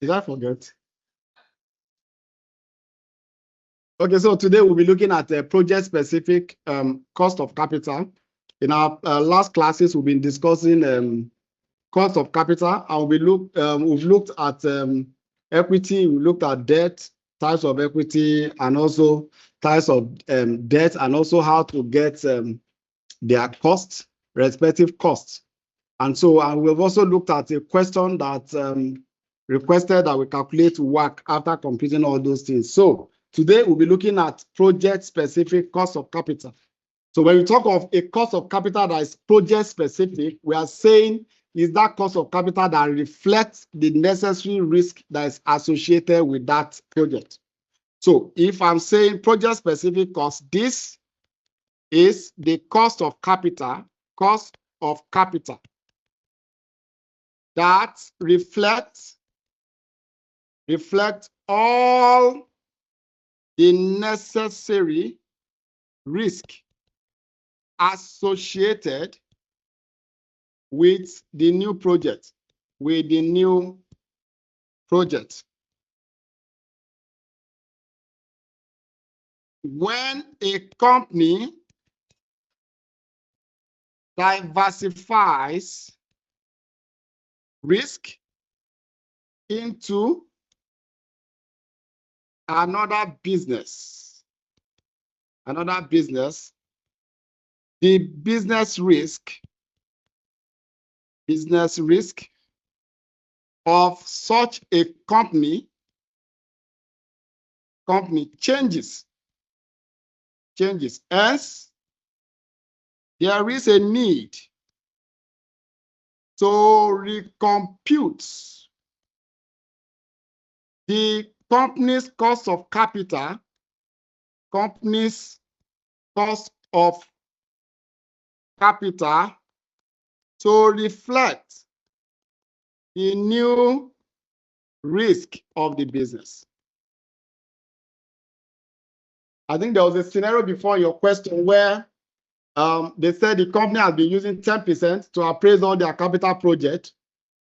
Did I forget? Okay, so today we'll be looking at the project-specific cost of capital. In our last classes, we've been discussing cost of capital, and we've looked at equity, we looked at debt, types of equity, and also types of debt, and also how to get their costs, respective costs. And so we've also looked at a question that requested that we calculate WACC after computing all those things. So today we'll be looking at project-specific cost of capital. So when we talk of a cost of capital that is project-specific, we are saying is that cost of capital that reflects the necessary risk that is associated with that project. So if I'm saying project-specific cost, this is the cost of capital that reflects all the necessary risk associated with the new project, When a company diversifies risk into another business, the business risk of such a company changes. Hence, there is a need to recompute the company's cost of capital, to reflect the new risk of the business. I think there was a scenario before your question where they said the company has been using 10% to appraise all their capital project,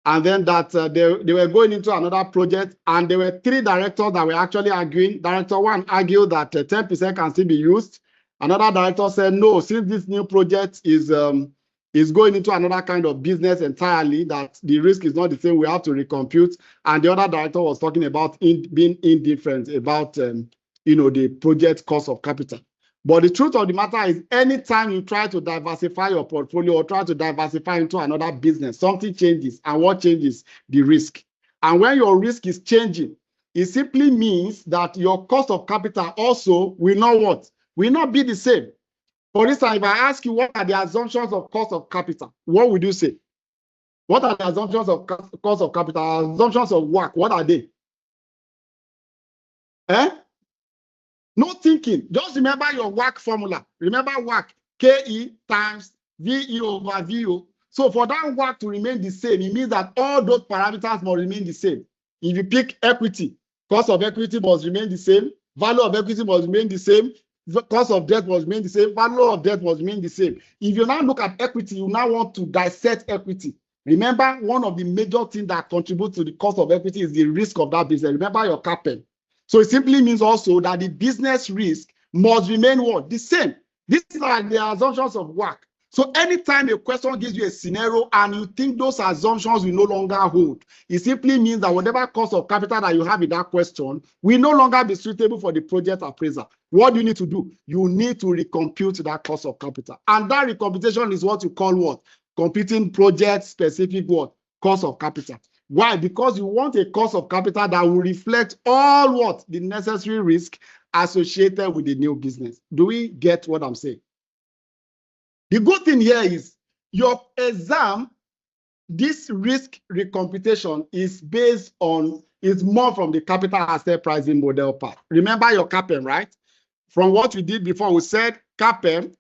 and then that they were going into another project, and there were 3 directors that were actually arguing. Director 1 argued that 10% can still be used. Another director said, no, since this new project is going into another kind of business entirely, that the risk is not the same, we have to recompute. And the other director was talking about being indifferent about the project cost of capital. But the truth of the matter is, anytime you try to diversify your portfolio or try to diversify into another business, something changes. And what changes? The risk. And when your risk is changing, it simply means that your cost of capital also will not what? Will not be the same. For instance, if I ask you what are the assumptions of cost of capital, what would you say? What are the assumptions of cost of capital? Assumptions of WACC, what are they? No thinking. Just remember your WACC formula. Remember WACC, KE times VE over VO. So for that WACC to remain the same, it means that all those parameters must remain the same. If you pick equity, cost of equity must remain the same, value of equity must remain the same, the cost of debt must remain the same, value of debt must remain the same. If you now look at equity, you now want to dissect equity. Remember, one of the major things that contributes to the cost of equity is the risk of that business. Remember your capital. So it simply means also that the business risk must remain what? The same. These are the assumptions of WACC. So anytime a question gives you a scenario and you think those assumptions will no longer hold, it simply means that whatever cost of capital that you have in that question will no longer be suitable for the project appraiser. What do you need to do? You need to recompute that cost of capital. And that recomputation is what you call what? Computing project-specific what? Cost of capital. Why? Because you want a cost of capital that will reflect all what? The necessary risk associated with the new business. Do we get what I'm saying? The good thing here is your exam, this risk recomputation is based on, is more from the capital asset pricing model part. Remember your CAPM, right? From what we did before, we said CAPM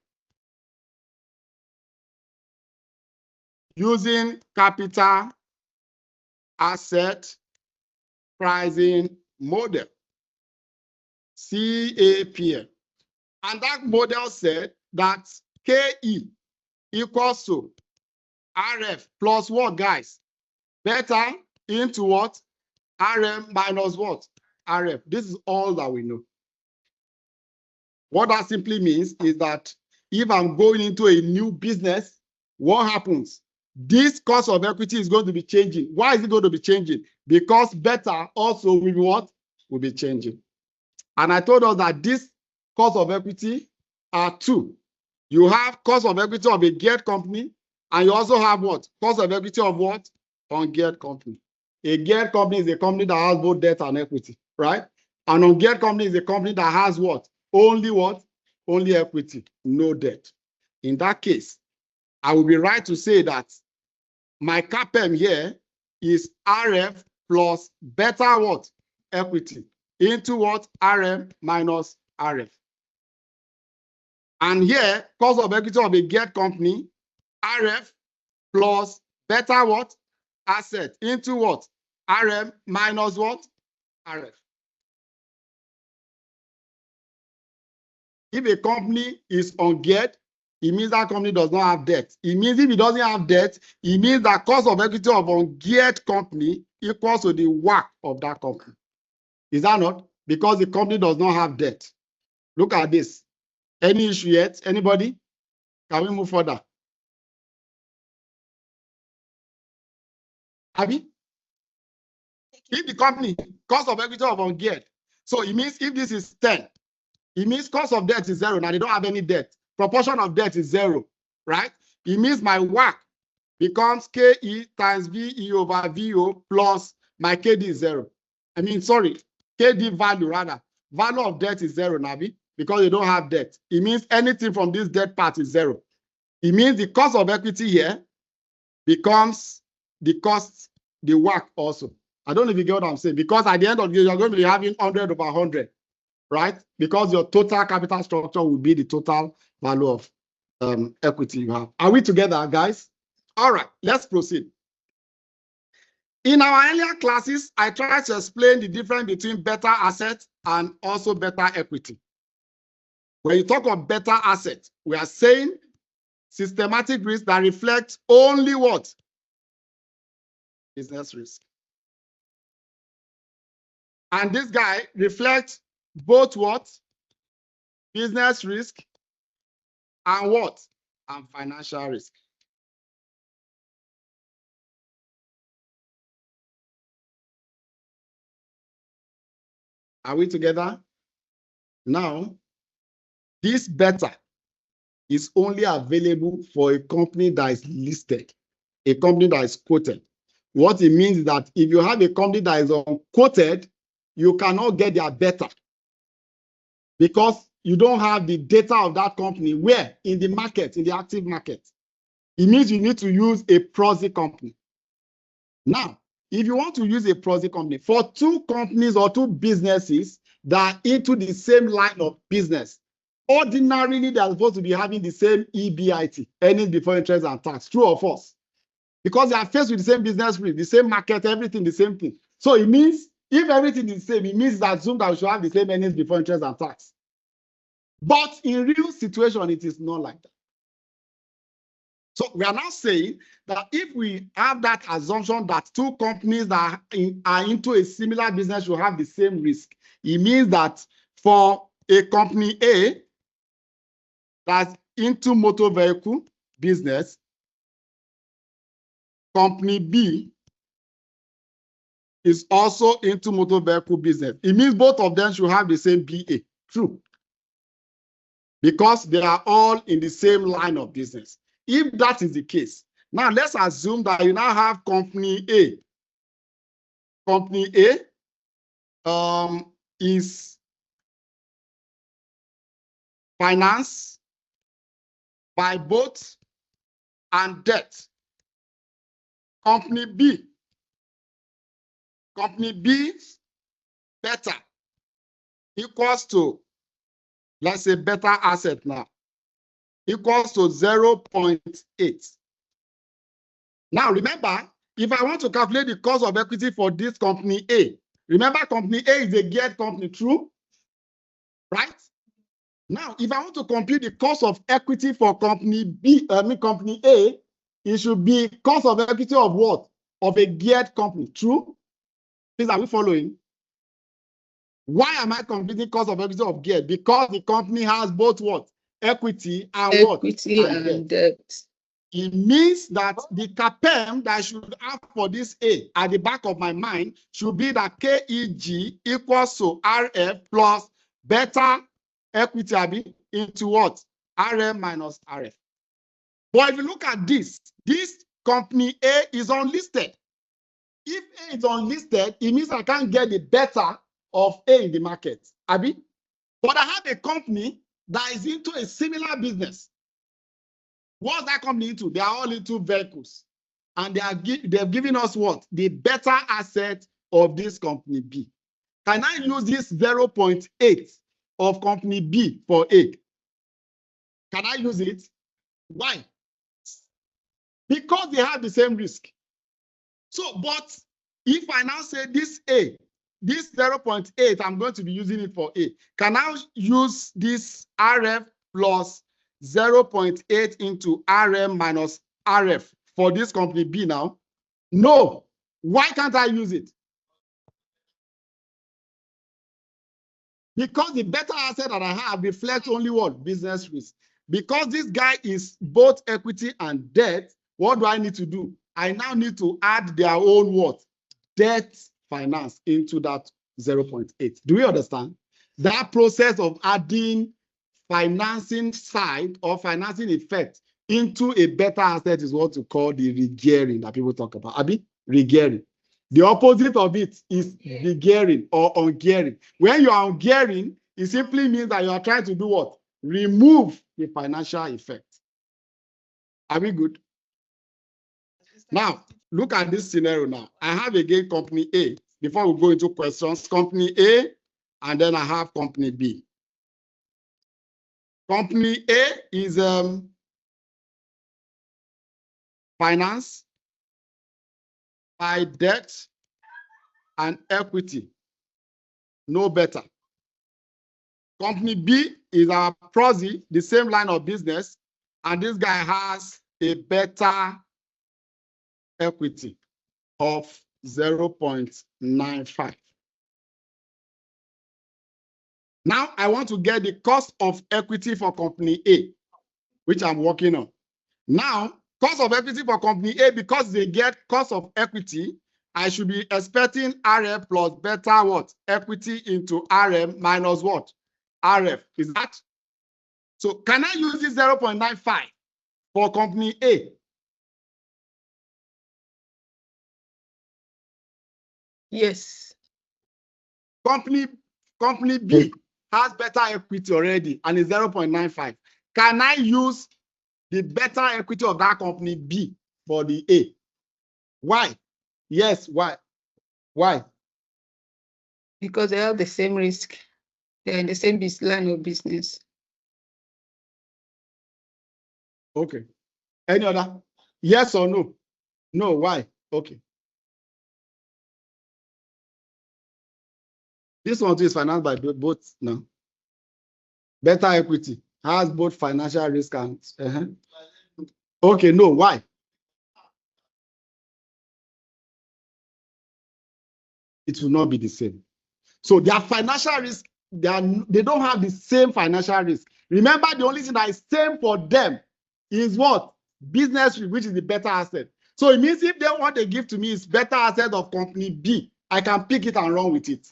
using capital asset pricing model, CAPM. And that model said that KE equals to RF plus what, guys? Beta into what? RM minus what? RF. This is all that we know. What that simply means is that if I'm going into a new business, what happens? This cost of equity is going to be changing. Why is it going to be changing? Because beta also will be what? Will be changing. And I told us that this cost of equity are two. You have cost of equity of a geared company, and you also have what? Cost of equity of what? Ungeared company. A geared company is a company that has both debt and equity, right? An ungeared company is a company that has what? Only what? Only equity, no debt. In that case, I will be right to say that my CAPM here is RF plus beta what? Equity into what? RM minus RF. And here, cost of equity of a geared company, RF plus beta what? Asset into what? RM minus what? RF. If a company is ungeared, it means that company does not have debt. It means if it doesn't have debt, it means that cost of equity of ungeared company equals to the WACC of that company. Is that not? Because the company does not have debt. Look at this. Any issue yet? Anybody? Can we move further? Abby? If the company, cost of equity of ungeared, so it means if this is 10, it means cost of debt is 0. Now they don't have any debt. Proportion of debt is 0, right? It means my WACC becomes KE times VE over VO plus my KD is 0. I mean, sorry, KD value rather. Value of debt is 0, Nabi, because you don't have debt. It means anything from this debt part is 0. It means the cost of equity here becomes the cost, the WACC also. I don't know if you get what I'm saying, because at the end of the year, you're going to be having 100 over 100, right? Because your total capital structure will be the total value of equity you have. Are we together, guys? All right, let's proceed. In our earlier classes, I tried to explain the difference between beta asset and also beta equity. When you talk of beta asset, we are saying systematic risk that reflects only what? Business risk. And this guy reflects both what? Business risk and what? And financial risk. Are we together? Now, this beta is only available for a company that is listed, a company that is quoted. What it means is that if you have a company that is unquoted, you cannot get their beta because you don't have the data of that company. Where? In the market, in the active market. It means you need to use a proxy company. Now, if you want to use a proxy company for two companies or two businesses that are into the same line of business, ordinarily they are supposed to be having the same EBIT, earnings before interest and tax, true or false? Because they are faced with the same business risk, the same market, everything the same thing. So it means if everything is the same, it means that assume that we should have the same earnings before interest and tax. But in real situation, it is not like that. So we are now saying that if we have that assumption that two companies that are into a similar business should have the same risk, it means that for a company A that's into motor vehicle business, company B is also into motor vehicle business. It means both of them should have the same BA. True. Because they are all in the same line of business. If that is the case, now let's assume that you now have company A. Company A is financed by both and debt. Company B's beta equals to, let's say beta asset now, equals to 0.8. Now remember, if I want to calculate the cost of equity for this company A, remember company A is a geared company, true? Right? Now, if I want to compute the cost of equity for company B, company A, it should be cost of equity of what? Of a geared company, true? Please, are we following? Why am I computing cost of equity of gear? Because the company has both what? Equity and Equity what? and debt. It means that the CAPM that I should have for this A at the back of my mind should be that KEG equals to RF plus beta equity into what? RM minus RF. But if you look at this company A is unlisted. If A is unlisted, it means I can't get the beta of A in the market. Abi? But I have a company that is into a similar business. What's that company into? They are all into vehicles. And they've given us what? The better asset of this company B. Can I use this 0.8 of company B for A? Can I use it? Why? Because they have the same risk. So, but if I now say this A, this 0.8, I'm going to be using it for A. Can I use this RF plus 0.8 into RM minus RF for this company B now? No. Why can't I use it? Because the better asset that I have reflects only what? Business risk. Because this guy is both equity and debt, what do I need to do? I now need to add their own what? Debt finance into that 0.8. Do we understand? That process of adding financing side or financing effect into a better asset is what we call the regearing that people talk about. Abi, regearing. The opposite of it is degearing or ungearing. When you are ungearing, it simply means that you are trying to do what? Remove the financial effect. Are we good? Now, look at this scenario now. I have again company A. Before we go into questions, company A, and then I have company B. Company A is finance by debt and equity, no better. Company B is our proxy, the same line of business, and this guy has a better equity of 0.95. Now I want to get the cost of equity for company A, which I'm working on. Now, cost of equity for company A, because they get cost of equity, I should be expecting RF plus beta what? Equity into RM minus what? RF. Is that? So can I use this 0.95 for company A? Yes. Company B has better equity already and is 0.95. Can I use the better equity of that company B for the A? Why? Yes, why? Why? Because they have the same risk. They're in the same line of business. Okay. Any other? Yes or no? No, why? Okay. This one too is financed by both now. Better equity has both financial risk and okay, no, why? It will not be the same. So their financial risk, they don't have the same financial risk. Remember, the only thing that is same for them is what? Business risk, which is the better asset. So it means if they want to give to me is better asset of company B, I can pick it and run with it.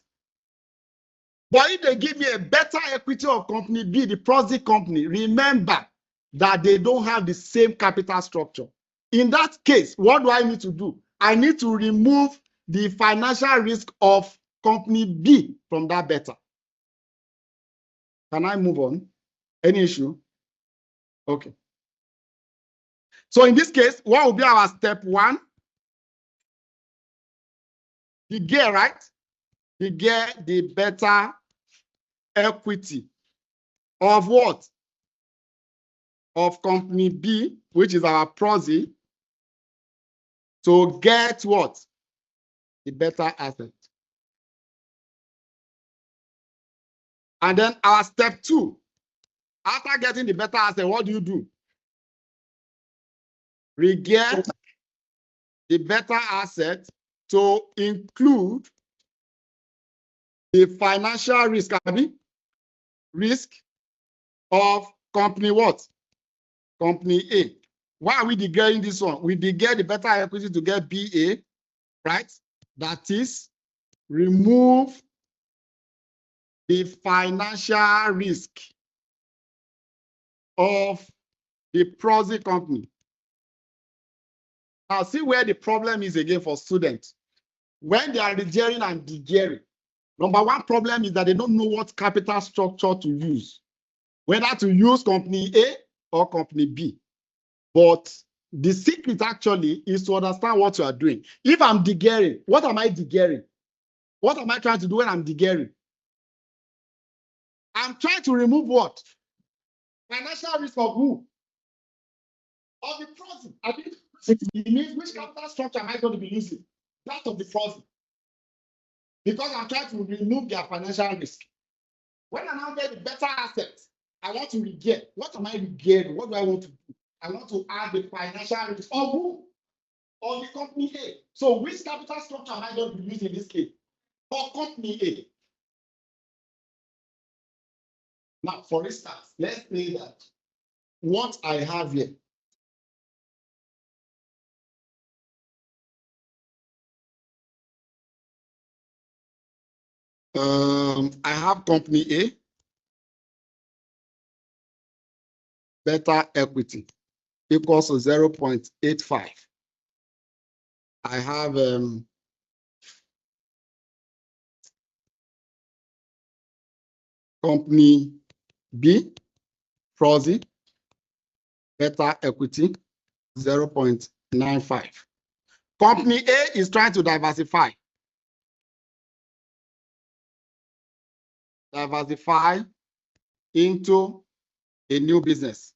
But if they give me a better equity of company B, the proxy company, remember that they don't have the same capital structure. In that case, what do I need to do? I need to remove the financial risk of company B from that better. Can I move on? Any issue? Okay. So in this case, what will be our step one? The gear, right? The gear, the better equity of what? Of company B, which is our proxy, to get what? The better asset. And then our step two, after getting the better asset, what do you do? Regear the better asset to include the financial risk, Abi, risk of company what? Company A. Why are we declaring this one? We declare the better equity to get BA, right? That is, remove the financial risk of the proxy company. Now, see where the problem is again for students. When they are regearing and degearing, number one problem is that they don't know what capital structure to use, whether to use company A or company B. But the secret actually is to understand what you are doing. If I'm degearing, what am I degearing? What am I trying to do when I'm degearing? I'm trying to remove what? Financial risk of who? Of the proxy. I mean, it means which capital structure am I going to be using? That of the proxy. Because I'm trying to remove their financial risk. When I now get the better assets, I want to regain. What am I regaining? What do I want to do? I want to add the financial risk of who? Of the company A. So which capital structure am I going to be using in this case? For company A. Now, for instance, let's say that what I have here, I have company A, better equity equals to 0.85. I have company B, proxy, better equity 0.95. Company A is trying to diversify. Diversify into a new business.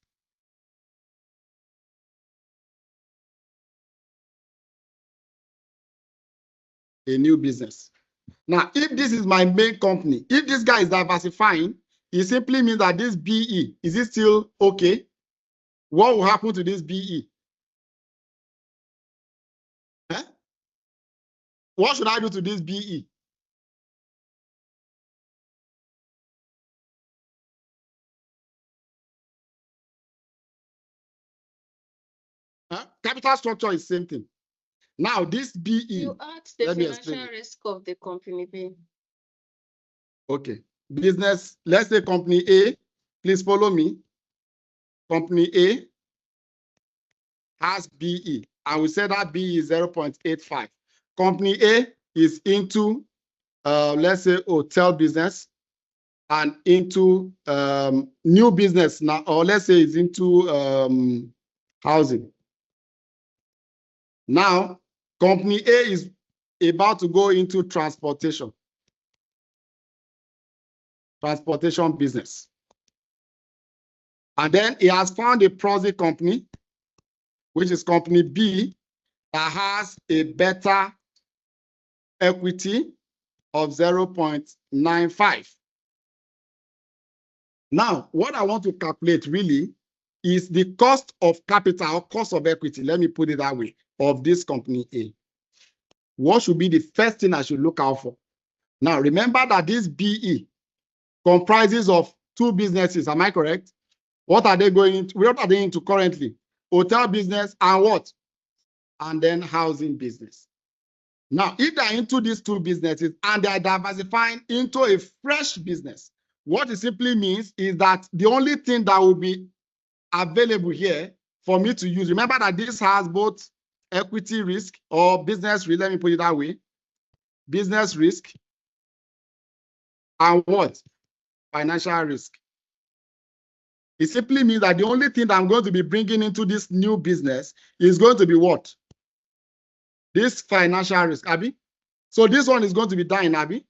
A new business. Now, if this is my main company, if this guy is diversifying, it simply means that this BE, is it still okay? What will happen to this BE? Eh? What should I do to this BE? Capital structure is same thing. Now, this BE. You add the financial risk of the company B. Okay. Business, let's say company A, please follow me. Company A has BE. I will say that BE is 0.85. Company A is into, let's say, hotel business and into new business now, or let's say it's into housing. Now, company A is about to go into transportation business. And then he has found a proxy company, which is company B, that has a better equity of 0.95. Now, what I want to calculate really is the cost of capital, or cost of equity, let me put it that way, of this company A. What should be the first thing I should look out for? Now, remember that this BE comprises of two businesses, am I correct? What are they going into? What are they into currently? Hotel business and what? And then housing business. Now, if they're into these two businesses and they're diversifying into a fresh business, what it simply means is that the only thing that will be available here for me to use, remember that this has both equity risk or business risk, let me put it that way, business risk and what? Financial risk. It simply means that the only thing that I'm going to be bringing into this new business is going to be what? This financial risk, Abi. So this one is going to be done, Abi.